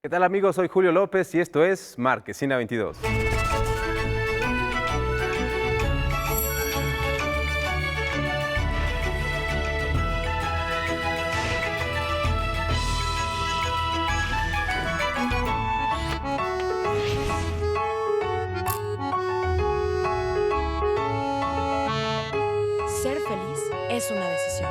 ¿Qué tal, amigos? Soy Julio López y esto es Marquesina 22. Ser feliz es una decisión.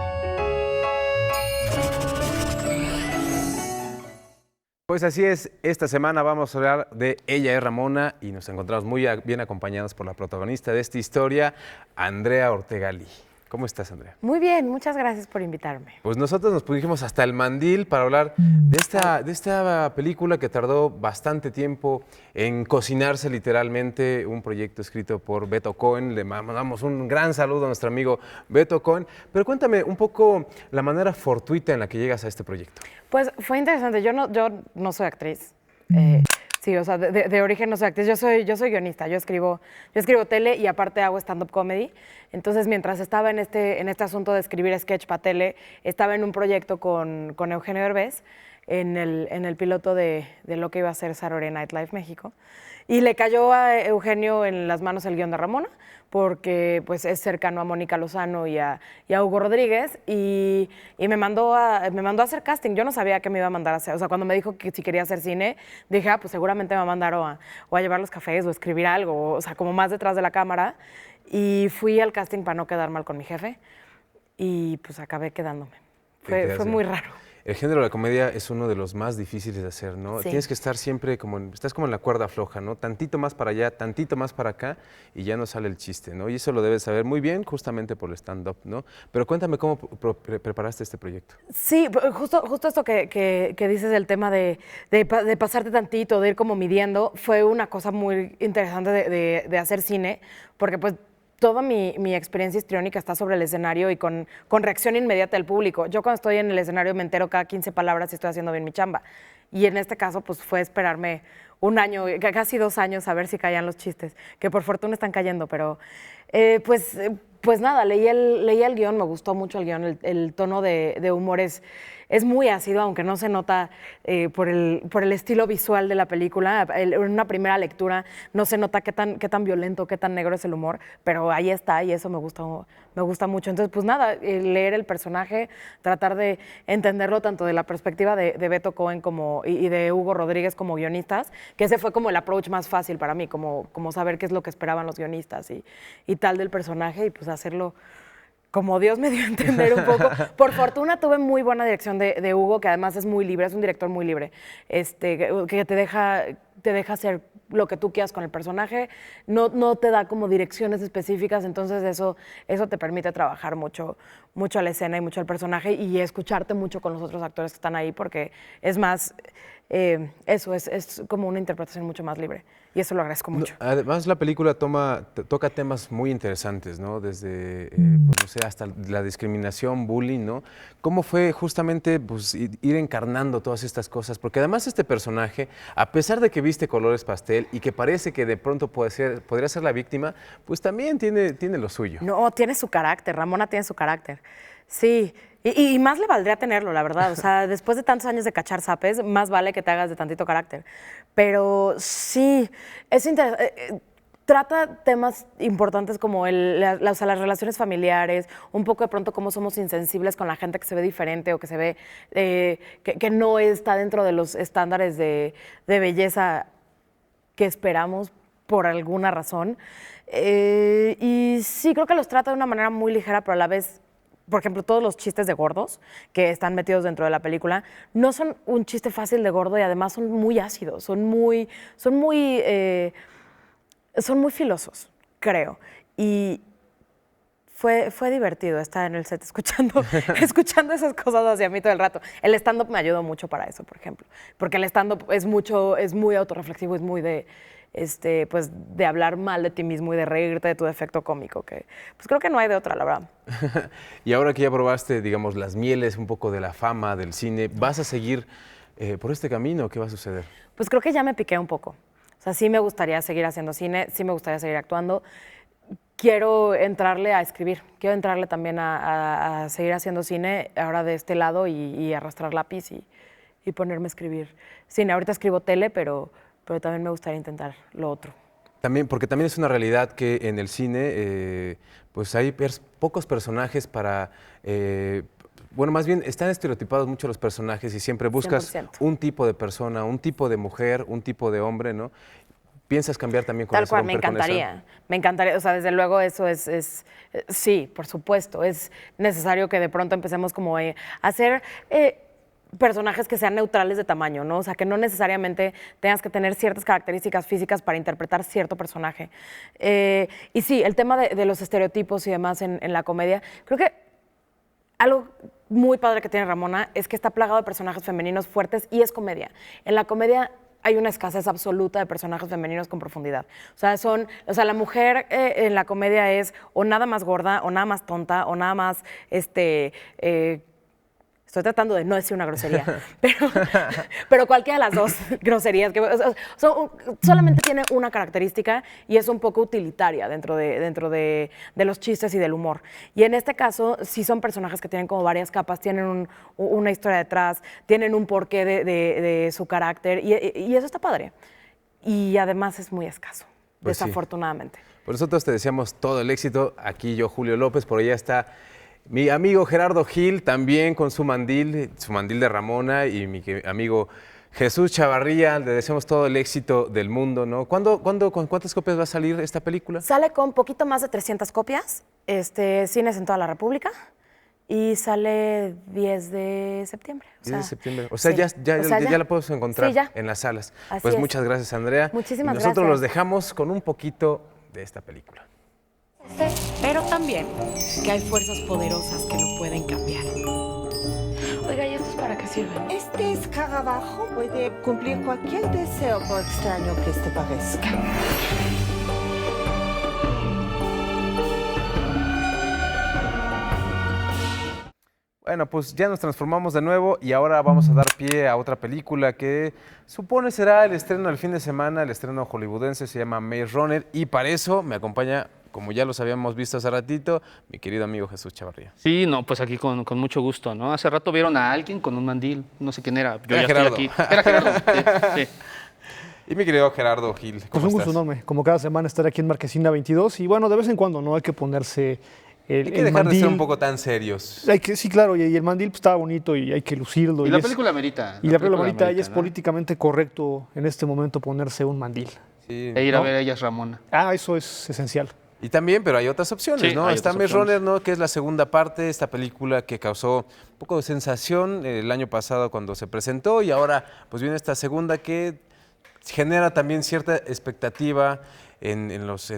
Pues así es, esta semana vamos a hablar de Ella es Ramona y nos encontramos muy bien acompañados por la protagonista de esta historia, Andrea Ortegalí. ¿Cómo estás, Andrea? Muy bien, muchas gracias por invitarme. Pues nosotros nos pusimos hasta el mandil para hablar de esta película que tardó bastante tiempo en cocinarse literalmente, un proyecto escrito por Beto Cohen. Le mandamos un gran saludo a nuestro amigo Beto Cohen. Pero cuéntame un poco la manera fortuita en la que llegas a este proyecto. Pues fue interesante, yo no soy actriz. Sí, o sea, de origen no soy actriz, yo soy guionista, yo escribo tele y aparte hago stand-up comedy. Entonces, mientras estaba en este asunto de escribir sketch para tele, estaba en un proyecto con Eugenio Derbez, en el piloto de lo que iba a ser Saturday Night Live México. Y le cayó a Eugenio en las manos el guión de Ramona, porque pues, es cercano a Mónica Lozano y a Hugo Rodríguez, y me mandó a hacer casting. Yo no sabía qué me iba a mandar a hacer. O sea, cuando me dijo que si quería hacer cine, dije, pues seguramente me va a mandar o a llevar los cafés o a escribir algo, o sea, como más detrás de la cámara. Y fui al casting para no quedar mal con mi jefe, y pues acabé quedándome. Fue muy raro. El género de la comedia es uno de los más difíciles de hacer, ¿no? Sí. Tienes que estar siempre estás como en la cuerda floja, ¿no? Tantito más para allá, tantito más para acá y ya no sale el chiste, ¿no? Y eso lo debes saber muy bien justamente por el stand-up, ¿no? Pero cuéntame cómo preparaste este proyecto. Sí, justo esto que dices del tema de pasarte tantito, de ir como midiendo, fue una cosa muy interesante de hacer cine, porque pues toda mi experiencia histriónica está sobre el escenario y con reacción inmediata del público. Yo cuando estoy en el escenario me entero cada 15 palabras si estoy haciendo bien mi chamba. Y en este caso pues fue esperarme un año, casi 2 años a ver si caían los chistes, que por fortuna están cayendo, pero pues nada, leí el guión, me gustó mucho el guión, el tono de humor es muy ácido, aunque no se nota por el estilo visual de la película. En una primera lectura no se nota qué tan violento, qué tan negro es el humor, pero ahí está y eso me gusta mucho. Entonces, pues nada, leer el personaje, tratar de entenderlo tanto de la perspectiva de Beto Cohen y de Hugo Rodríguez como guionistas, que ese fue como el approach más fácil para mí, como saber qué es lo que esperaban los guionistas y tal del personaje y pues hacerlo como Dios me dio a entender un poco. Por fortuna tuve muy buena dirección de Hugo, que además es muy libre, es un director muy libre, que te deja hacer lo que tú quieras con el personaje, no te da como direcciones específicas, entonces eso te permite trabajar mucho a la escena y mucho al personaje y escucharte mucho con los otros actores que están ahí, porque es más, eso es como una interpretación mucho más libre y eso lo agradezco mucho. No, además, la película toca temas muy interesantes, ¿no? Desde, pues, no sé, hasta la discriminación, bullying, ¿no? ¿Cómo fue justamente pues, ir encarnando todas estas cosas? Porque además este personaje, a pesar de que viste colores pastel y que parece que de pronto podría ser la víctima, pues también tiene lo suyo. No, tiene su carácter, Ramona tiene su carácter. Sí, y más le valdría tenerlo, la verdad. O sea, después de tantos años de cachar zapes, más vale que te hagas de tantito carácter. Pero sí, es interesante. Trata temas importantes como o sea, las relaciones familiares, un poco de pronto cómo somos insensibles con la gente que se ve diferente o que se ve que no está dentro de los estándares de belleza que esperamos por alguna razón. Y sí, creo que los trata de una manera muy ligera, pero a la vez, por ejemplo, todos los chistes de gordos que están metidos dentro de la película no son un chiste fácil de gordo y además son muy ácidos, son muy filosos, creo. Y fue divertido estar en el set escuchando esas cosas hacia mí todo el rato. El stand-up me ayudó mucho para eso, por ejemplo, porque el stand-up es muy autorreflexivo, es muy pues, de hablar mal de ti mismo y de reírte de tu defecto cómico, que pues creo que no hay de otra, la verdad. Y ahora que ya probaste, digamos, las mieles, un poco de la fama del cine, ¿vas a seguir por este camino? ¿Qué va a suceder? Pues creo que ya me piqué un poco. O sea, sí me gustaría seguir haciendo cine, sí me gustaría seguir actuando. Quiero entrarle a escribir, quiero entrarle también a seguir haciendo cine ahora de este lado y arrastrar lápiz y y ponerme a escribir cine. Ahorita escribo tele, pero también me gustaría intentar lo otro. También, porque también es una realidad que en el cine pues hay pocos personajes para... bueno, más bien están estereotipados mucho los personajes y siempre buscas 100%. un tipo de persona, un tipo de mujer, un tipo de hombre, ¿no? ¿Piensas cambiar también con Tal eso? cual, me romper con eso? encantaría, o sea, desde luego eso sí, por supuesto, es necesario que de pronto empecemos como a hacer personajes que sean neutrales de tamaño, ¿no? O sea, que no necesariamente tengas que tener ciertas características físicas para interpretar cierto personaje. Y sí, el tema de los estereotipos y demás en la comedia, creo que algo muy padre que tiene Ramona es que está plagado de personajes femeninos fuertes y es comedia. En la comedia hay una escasez absoluta de personajes femeninos con profundidad. O sea, la mujer en la comedia es o nada más gorda, o nada más tonta, o nada más, estoy tratando de no decir una grosería, pero cualquiera de las dos groserías, solamente tiene una característica y es un poco utilitaria dentro de los chistes y del humor. Y en este caso, sí son personajes que tienen como varias capas, tienen una historia detrás, tienen un porqué de su carácter y eso está padre. Y además es muy escaso, Pues sí. desafortunadamente. Por nosotros te deseamos todo el éxito. Aquí yo, Julio López, por allá está mi amigo Gerardo Gil, también con su mandil de Ramona, y mi amigo Jesús Chavarría. Le deseamos todo el éxito del mundo, ¿no? ¿Con cuántas copias va a salir esta película? Sale con poquito más de 300 copias, cines en toda la República, y sale 10 de septiembre. 10 de septiembre. O sea, sí. ya la podemos encontrar Sí, ya. en las salas. Así Pues es. muchas gracias, Andrea. Muchísimas y nosotros gracias. los dejamos con un poquito de esta película. Pero también que hay fuerzas poderosas que lo pueden cambiar. Oiga, ¿y estos para qué sirven? Este escarabajo puede cumplir cualquier deseo, por extraño que este parezca. Bueno, pues ya nos transformamos de nuevo y ahora vamos a dar pie a otra película que supone será el estreno del fin de semana, el estreno hollywoodense, se llama Maze Runner, y para eso me acompaña, como ya los habíamos visto hace ratito, mi querido amigo Jesús Chavarría. Sí, no, pues aquí con mucho gusto, ¿no? Hace rato vieron a alguien con un mandil, no sé quién era, yo Era ya Gerardo. estoy aquí. Era Gerardo, sí. Y mi querido Gerardo Gil, Pues ¿cómo un gusto estás? enorme, como cada semana estar aquí en Marquesina 22 y bueno, de vez en cuando no hay que ponerse Hay que dejar de ser un poco tan serios. Sí, claro, y el mandil pues, está bonito y hay que lucirlo. Y la es- película amerita. Y la película bonita, y es ¿no? políticamente correcto en este momento ponerse un mandil. Sí. E ir a ¿no? ver a ellas Ramona. Eso es esencial. Y también, pero hay otras opciones, Sí, ¿no? hay Está otras Maze opciones. Runner, ¿no? Que es la segunda parte, esta película que causó un poco de sensación el año pasado cuando se presentó, y ahora pues viene esta segunda que genera también cierta expectativa en los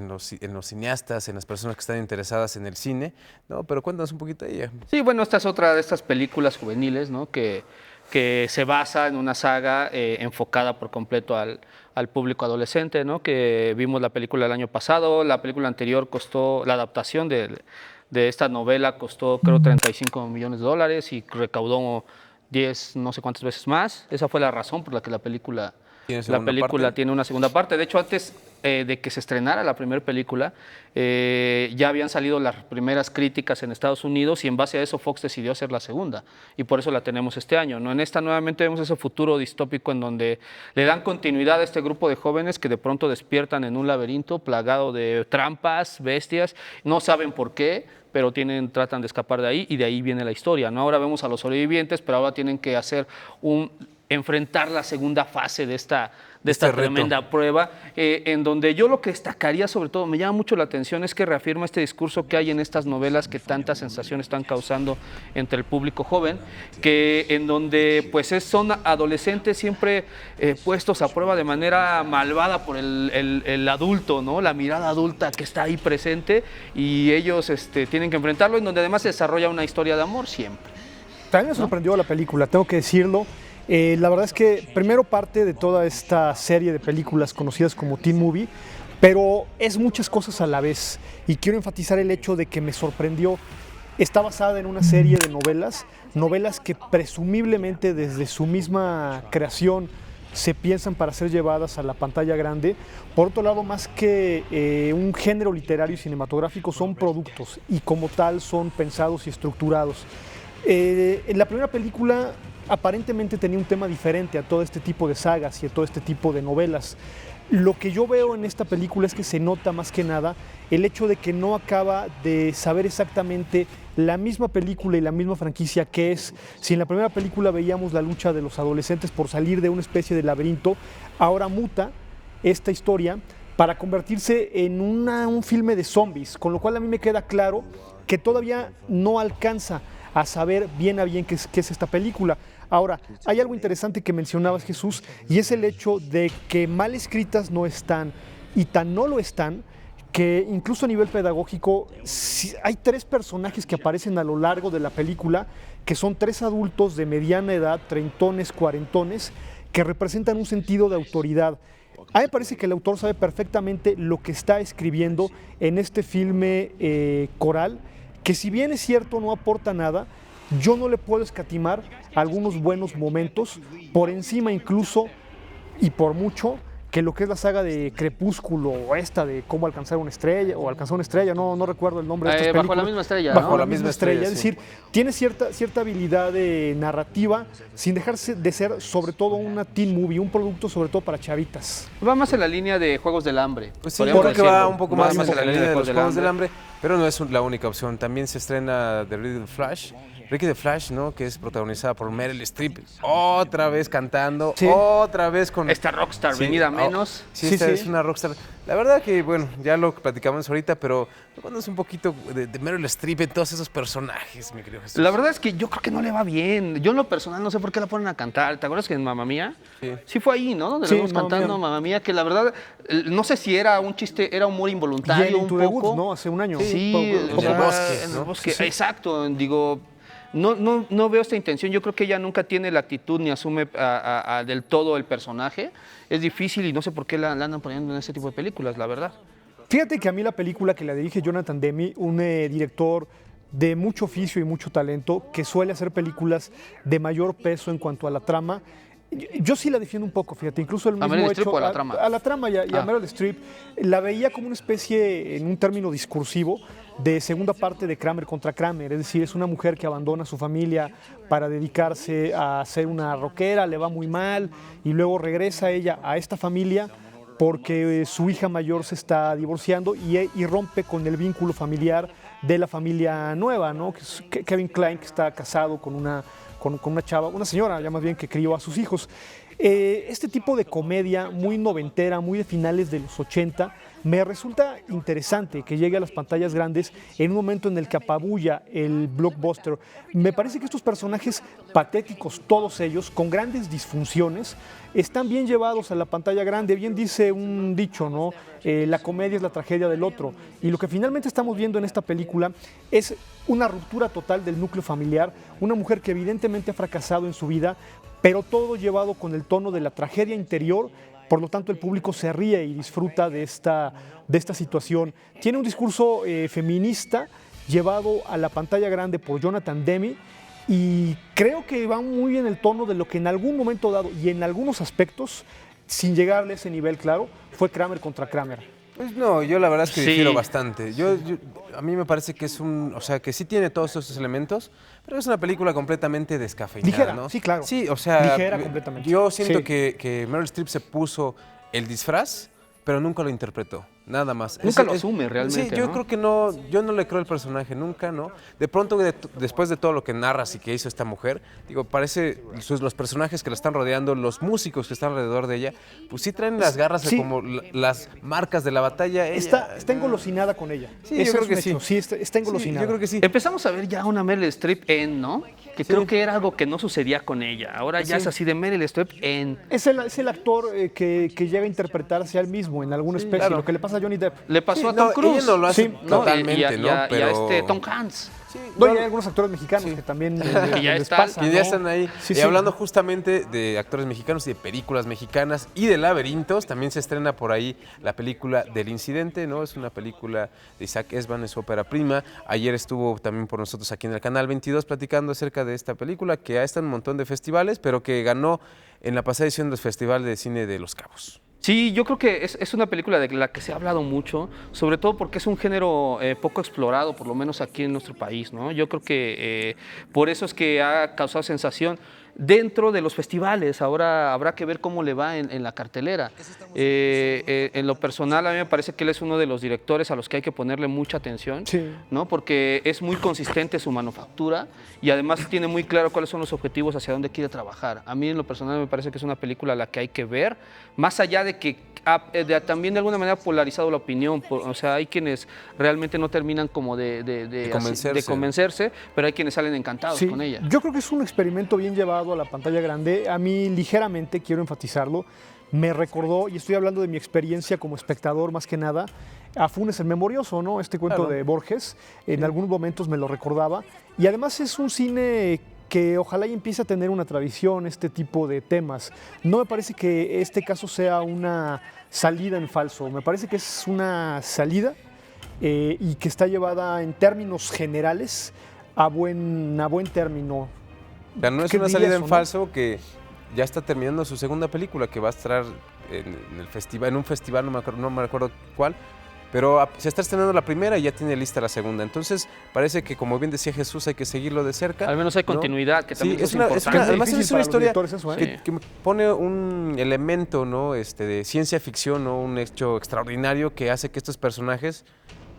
cineastas, en las personas que están interesadas en el cine, ¿no? Pero cuéntanos un poquito de ella. Sí, bueno, esta es otra de estas películas juveniles, ¿no? Que se basa en una saga enfocada por completo al público adolescente, ¿no? Que vimos la película el año pasado, la película anterior costó, la adaptación de esta novela costó creo 35 millones de dólares y recaudó 10, no sé cuántas veces más. Esa fue la razón por la que la película tiene una segunda parte. De hecho, antes de que se estrenara la primera película, ya habían salido las primeras críticas en Estados Unidos y en base a eso Fox decidió hacer la segunda. Y por eso la tenemos este año, ¿no? En esta nuevamente vemos ese futuro distópico en donde le dan continuidad a este grupo de jóvenes que de pronto despiertan en un laberinto plagado de trampas, bestias, no saben por qué, pero tratan de escapar de ahí y de ahí viene la historia, ¿no? Ahora vemos a los sobrevivientes, pero ahora tienen que enfrentar la segunda fase de esta reto. tremenda prueba, en donde yo lo que destacaría sobre todo, me llama mucho la atención, es que reafirma este discurso que hay en estas novelas que tanta sensación están causando entre el público joven, que en donde pues son adolescentes siempre puestos a prueba de manera malvada por el adulto, ¿no? La mirada adulta que está ahí presente y ellos tienen que enfrentarlo, en donde además se desarrolla una historia de amor siempre. También me sorprendió la película, tengo que decirlo. La verdad es que primero parte de toda esta serie de películas conocidas como teen movie, pero es muchas cosas a la vez. Y quiero enfatizar el hecho de que me sorprendió. Está basada en una serie de novelas que presumiblemente desde su misma creación se piensan para ser llevadas a la pantalla grande. Por otro lado, más que un género literario y cinematográfico, son productos y como tal son pensados y estructurados. En la primera película aparentemente tenía un tema diferente a todo este tipo de sagas y a todo este tipo de novelas. Lo que yo veo en esta película es que se nota más que nada el hecho de que no acaba de saber exactamente la misma película y la misma franquicia que es. Si en la primera película veíamos la lucha de los adolescentes por salir de una especie de laberinto, ahora muta esta historia para convertirse en un filme de zombies, con lo cual a mí me queda claro que todavía no alcanza a saber bien a bien qué es esta película. Ahora, hay algo interesante que mencionabas, Jesús, y es el hecho de que mal escritas no están, y tan no lo están, que incluso a nivel pedagógico hay 3 personajes que aparecen a lo largo de la película, que son 3 adultos de mediana edad, treintones, cuarentones, que representan un sentido de autoridad. A mí me parece que el autor sabe perfectamente lo que está escribiendo en este filme coral, que si bien es cierto no aporta nada, yo no le puedo escatimar algunos buenos momentos, por encima incluso y por mucho que lo que es la saga de Crepúsculo o esta de cómo alcanzar una estrella o alcanzar una estrella, no recuerdo el nombre de estas películas. Bajo la misma estrella, Bajo ¿no? la misma estrella, es sí. decir, tiene cierta habilidad narrativa sin dejarse de ser sobre todo una teen movie, un producto sobre todo para chavitas. Va más en la línea de Juegos del Hambre. Pues sí, podríamos creo que decirlo. va un poco más en la línea de los del Juegos del Hambre, pero no es la única opción. También se estrena The Ricky the Flash. Ricky the Flash, ¿no? Que es protagonizada por Meryl Streep. Otra vez cantando, Sí. otra vez con... Esta rockstar venida menos. Sí, Sí, esta sí. es una rockstar. La verdad que, bueno, ya lo platicamos ahorita, pero es un poquito de Meryl Streep en todos esos personajes, mi querido Jesús. La verdad es que yo creo que no le va bien. Yo en lo personal no sé por qué la ponen a cantar. ¿Te acuerdas que en Mamma Mía? Sí. Sí fue ahí, ¿no? Donde Sí, la vimos Mamma cantando Mía. Mamma Mía, que la verdad, no sé si era un chiste, era humor Y involuntario en un tu poco. debut, ¿no? Hace un año. Sí, Poco o sea, en el bosque, en el ¿no? bosque. Sí, sí. Exacto, digo, no veo esta intención. Yo creo que ella nunca tiene la actitud ni asume del todo el personaje. Es difícil y no sé por qué la andan poniendo en este tipo de películas, la verdad. Fíjate que a mí la película que la dirige Jonathan Demme, un director de mucho oficio y mucho talento, que suele hacer películas de mayor peso en cuanto a la trama, yo sí la defiendo un poco, fíjate, incluso el mismo Meryl Streep hecho o a la trama? a la trama y a Meryl Streep, la veía como una especie, en un término discursivo, de segunda parte de Kramer contra Kramer, es decir, es una mujer que abandona a su familia para dedicarse a ser una rockera, le va muy mal, y luego regresa ella a esta familia porque su hija mayor se está divorciando y rompe con el vínculo familiar de la familia nueva, ¿no? Que es Kevin Kline, que está casado con una chava, una señora ya más bien, que crió a sus hijos. Este tipo de comedia muy noventera, muy de finales de los 80, me resulta interesante que llegue a las pantallas grandes en un momento en el que apabulla el blockbuster. Me parece que estos personajes patéticos, todos ellos, con grandes disfunciones, están bien llevados a la pantalla grande. Bien dice un dicho, ¿no? La comedia es la tragedia del otro. Y lo que finalmente estamos viendo en esta película es una ruptura total del núcleo familiar, una mujer que evidentemente ha fracasado en su vida, pero todo llevado con el tono de la tragedia interior. Por lo tanto, el público se ríe y disfruta de esta situación. Tiene un discurso feminista llevado a la pantalla grande por Jonathan Demme, y creo que va muy bien el tono de lo que en algún momento dado y en algunos aspectos, sin llegarle a ese nivel claro, fue Kramer contra Kramer. Pues no, yo la verdad es que Sí. difiero bastante. A mí me parece que o sea, que sí tiene todos esos elementos, pero es una película completamente descafeinada, Ligera, ¿no? sí, claro. Sí, o sea, Ligera completamente. yo siento Sí. que Meryl Streep se puso el disfraz, pero nunca lo interpretó, nada más. Nunca lo asume realmente, Sí, yo ¿no? creo que no, yo no le creo el personaje nunca, ¿no? De pronto, después de todo lo que narras y que hizo esta mujer, digo, parece los personajes que la están rodeando, los músicos que están alrededor de ella, pues sí traen las garras Sí. como las marcas de la batalla. Está engolosinada con ella. Sí, yo Ese creo es un que sí. hecho. Sí, está engolosinada. Sí, yo creo que sí. Empezamos a ver ya una Meryl Streep ¿no? Que creo que era algo que no sucedía con ella. Ahora ya es así de Meryl Streep Es el actor que llega a interpretarse a él mismo en alguna especie, claro. lo que le pasa a Johnny Depp. Le pasó Sí, a Tom no, Cruise. ella no lo hace Sí. totalmente, y a, ¿no? y a Pero Tom Hanks. No, y hay algunos actores mexicanos que también Que ya les están. pasa, que ¿no? ya están ahí. Sí, y sí. hablando justamente de actores mexicanos y de películas mexicanas y de laberintos, también se estrena por ahí la película del Incidente, ¿no? Es una película de Isaac Esban, es su ópera prima. Ayer estuvo también por nosotros aquí en el Canal 22 platicando acerca de esta película que ha estado en un montón de festivales, pero que ganó en la pasada edición del Festival de Cine de Los Cabos. Sí, yo creo que es una película de la que se ha hablado mucho, sobre todo porque es un género poco explorado, por lo menos aquí en nuestro país, ¿no? Yo creo que por eso es que ha causado sensación. dentro de los festivales. Ahora habrá que ver cómo le va en la cartelera. En lo personal, a mí me parece que él es uno de los directores a los que hay que ponerle mucha atención, Sí. ¿no? Porque es muy consistente su manufactura y además tiene muy claro cuáles son los objetivos hacia dónde quiere trabajar. A mí en lo personal me parece que es una película a la que hay que ver, más allá de que también de alguna manera ha polarizado la opinión. O sea, hay quienes realmente no terminan como de convencerse, pero hay quienes salen encantados Sí, con ella. yo creo que es un experimento bien llevado a la pantalla grande. A mí ligeramente, quiero enfatizarlo, me recordó, y estoy hablando de mi experiencia como espectador más que nada, a Funes el Memorioso, ¿no? Este cuento Claro. de Borges, en algunos momentos me lo recordaba. Y además es un cine que ojalá y empiece a tener una tradición, este tipo de temas. No me parece que este caso sea una salida en falso, me parece que es una salida y que está llevada en términos generales a buen término. O sea, no es ¿Qué una dirías, salida o en no? falso, que ya está terminando su segunda película, que va a estar en el festival, en un festival, no me recuerdo cuál, pero se está estrenando la primera y ya tiene lista la segunda. Entonces, parece que, como bien decía Jesús, hay que seguirlo de cerca. Al menos hay ¿no? continuidad, que también Sí, es es una, importante. además difícil es una para los historia directores eso, ¿eh? que pone un elemento, ¿no? De ciencia ficción, ¿no? Un hecho extraordinario que hace que estos personajes,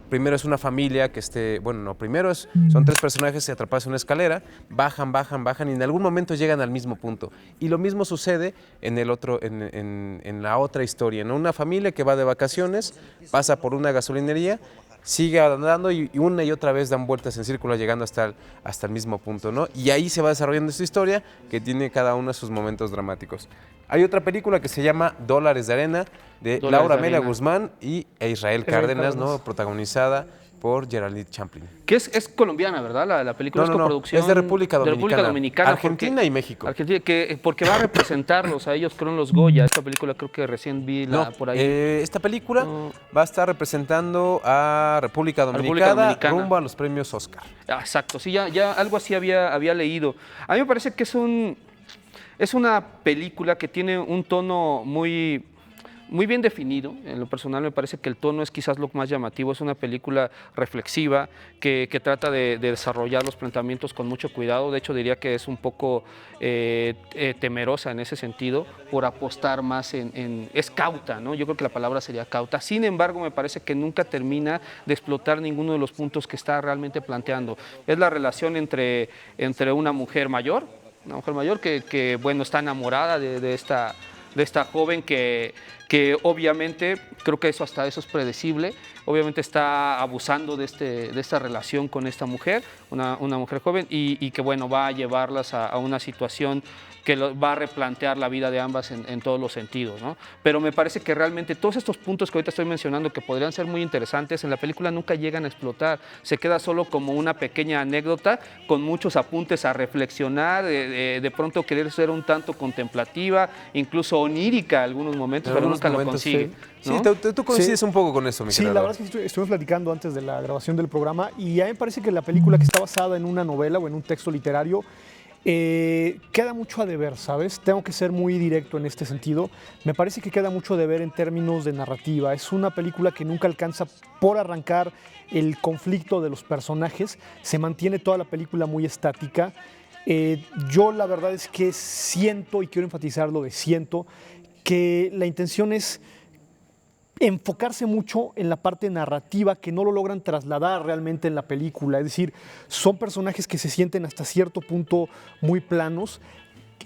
primero es una familia que son tres personajes atrapados en una escalera, bajan y en algún momento llegan al mismo punto. Y lo mismo sucede en la otra historia, ¿no? Una familia que va de vacaciones, pasa por una gasolinería, sigue andando y una y otra vez dan vueltas en círculo llegando hasta el mismo punto, ¿no? Y ahí se va desarrollando esta historia que tiene cada uno de sus momentos dramáticos. Hay otra película que se llama Dólares de Arena, de Dólares Laura de Amelia Arena. Guzmán y Israel Cárdenas, ¿no? Protagonizada por Geraldine Chaplin. Que es colombiana, ¿verdad? La película es coproducción. es de República Dominicana. Dominicana, Argentina y México. Argentina, porque va a representarlos a ellos, creo, en los Goya. Esta película creo que recién vi por ahí. Esta película No. va a estar representando a República Dominicana, rumbo a los premios Oscar. Ah, exacto, sí, ya algo así había leído. A mí me parece que es una película que tiene un tono muy bien definido. En lo personal me parece que el tono es quizás lo más llamativo. Es una película reflexiva que trata de desarrollar los planteamientos con mucho cuidado. De hecho, diría que es un poco temerosa en ese sentido por apostar más es cauta, ¿no? Yo creo que la palabra sería cauta. Sin embargo, me parece que nunca termina de explotar ninguno de los puntos que está realmente planteando. Es la relación entre una mujer mayor que bueno, está enamorada de esta joven que obviamente, creo que hasta eso es predecible, obviamente está abusando de esta relación con esta mujer, una mujer joven, y que bueno, va a llevarlas a una situación que va a replantear la vida de ambas en todos los sentidos, ¿no? Pero me parece que realmente todos estos puntos que ahorita estoy mencionando, que podrían ser muy interesantes, en la película nunca llegan a explotar. Se queda solo como una pequeña anécdota con muchos apuntes a reflexionar, de pronto querer ser un tanto contemplativa, incluso onírica en algunos momentos, pero nunca lo consigue. Sí, ¿no? tú coincides un poco con eso, mi Sí, querido la Álvaro. verdad es que estuvimos platicando antes de la grabación del programa y a mí me parece que la película, que está basada en una novela o en un texto literario, queda mucho a deber, ¿sabes? Tengo que ser muy directo en este sentido. Me parece que queda mucho a deber en términos de narrativa. Es una película que nunca alcanza por arrancar el conflicto de los personajes. Se mantiene toda la película muy estática. Yo la verdad es que siento, y quiero enfatizarlo de siento, que la intención es enfocarse mucho en la parte narrativa que no lo logran trasladar realmente en la película. Es decir, son personajes que se sienten hasta cierto punto muy planos.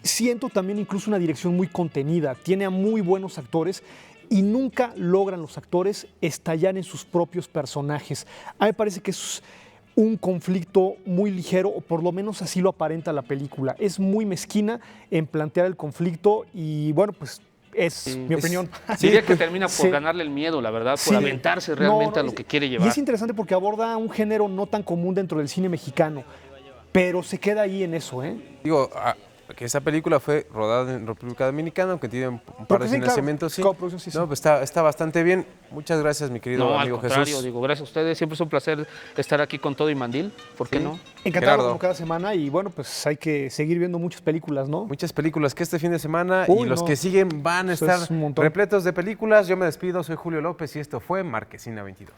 Siento también incluso una dirección muy contenida. Tiene a muy buenos actores y nunca logran los actores estallar en sus propios personajes. A mí me parece que es un conflicto muy ligero, o por lo menos así lo aparenta la película. Es muy mezquina en plantear el conflicto y bueno, pues es mi opinión. Diría que termina por Sí. ganarle el miedo, la verdad, por Sí. aventarse realmente No, a lo que quiere llevar. Y es interesante porque aborda un género no tan común dentro del cine mexicano, pero se queda ahí en eso, ¿eh? Digo, que esa película fue rodada en República Dominicana, aunque tiene un par Porque de sí, claro, financiamientos, sí. coproducción, sí, sí. No, pues está bastante bien. Muchas gracias, mi querido No, al amigo contrario, Jesús. digo, gracias a ustedes. Siempre es un placer estar aquí con Todo y Mandil. ¿Por qué Sí. no? Encantado Gerardo. como cada semana y bueno, pues hay que seguir viendo muchas películas, ¿no? Muchas películas que este fin de semana Uy, y los no. que siguen van a Eso estar es un montón. repletos de películas. Yo me despido, soy Julio López y esto fue Marquesina 22.